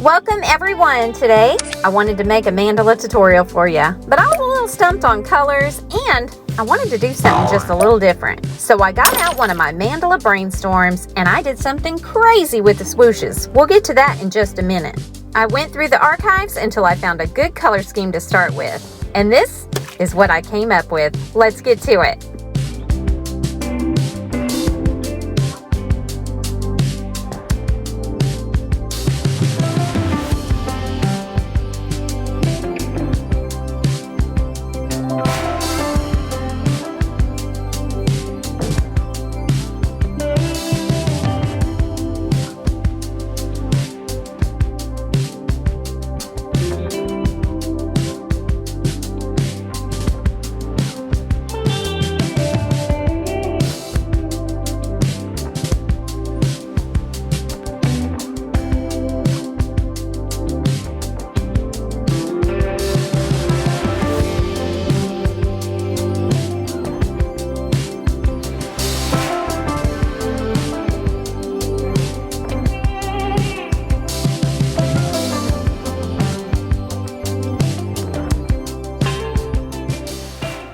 Welcome everyone. Today I wanted to make a mandala tutorial for you, but I was a little stumped on colors and I wanted to do something just a little different. So I got out one of my mandala brainstorms and I did something crazy with the swooshes. We'll get to that in just a minute. I went through the archives until I found a good color scheme to start with, and this is what I came up with. Let's get to it.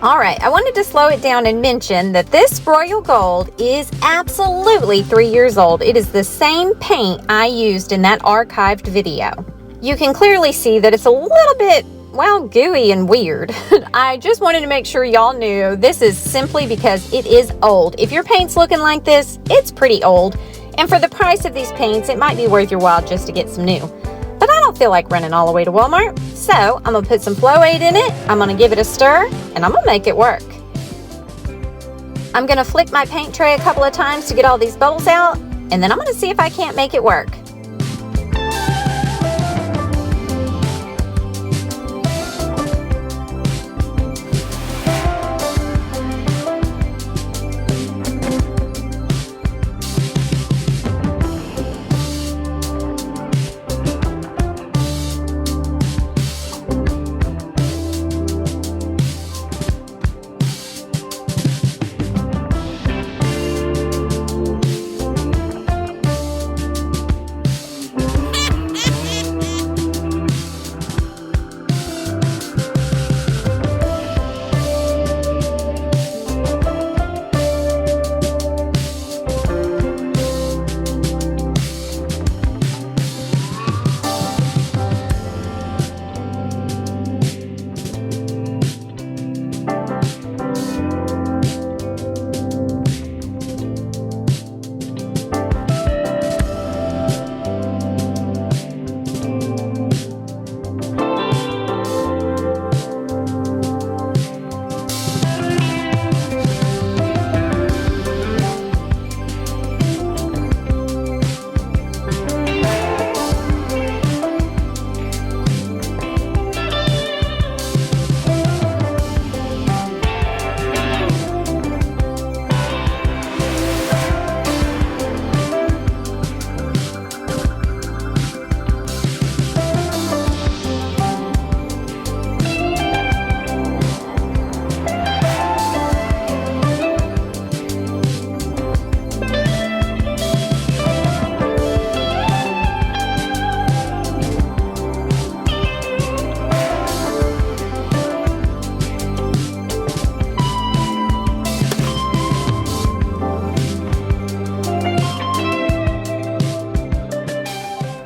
Alright, I wanted to slow it down and mention that this royal gold is absolutely 3 years old. It is the same paint I used in that archived video. You can clearly see that it's a little bit, well, gooey and weird. I just wanted to make sure y'all knew this is simply because it is old. If your paint's looking like this, it's pretty old. And for the price of these paints, it might be worth your while just to get some new. But I don't feel like running all the way to Walmart, so I'm going to put some Flow Aid in it, I'm going to give it a stir, and I'm going to make it work. I'm going to flick my paint tray a couple of times to get all these bubbles out, and then I'm going to see if I can't make it work.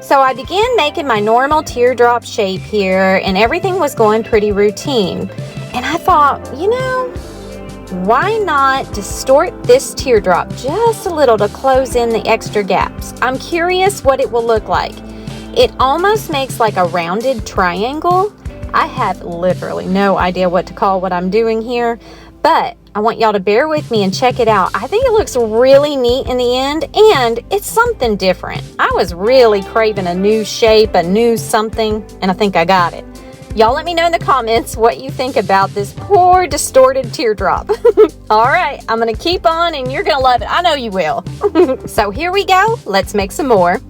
So I began making my normal teardrop shape here, and everything was going pretty routine. And I thought, you know, why not distort this teardrop just a little to close in the extra gaps? I'm curious what it will look like. It almost makes like a rounded triangle. I have literally no idea what to call what I'm doing here, but I want y'all to bear with me and check it out. I think it looks really neat in the end, and it's something different. I was really craving a new shape, a new something, and I think I got it. Y'all let me know in the comments what you think about this poor distorted teardrop. All right, I'm gonna keep on and you're gonna love it. I know you will. So here we go. Let's make some more.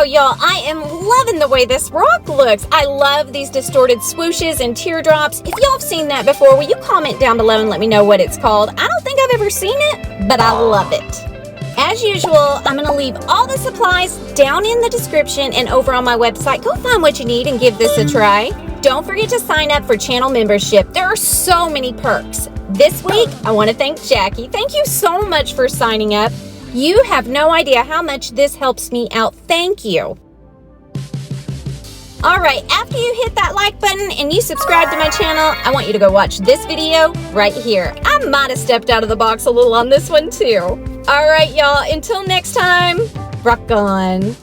Oh, y'all, I am loving the way this rock looks. I love these distorted swooshes and teardrops. If y'all have seen that before, will you comment down below and let me know what it's called? I don't think I've ever seen it, but I love it. As usual, I'm going to leave all the supplies down in the description and over on my website. Go find what you need and give this a try. Don't forget to sign up for channel membership. There are so many perks. This week, I want to thank Jackie. Thank you so much for signing up. You have no idea how much this helps me out. Thank you. All right, after you hit that like button and you subscribe to my channel, I want you to go watch this video right here. I might have stepped out of the box a little on this one too. All right, y'all, until next time, rock on.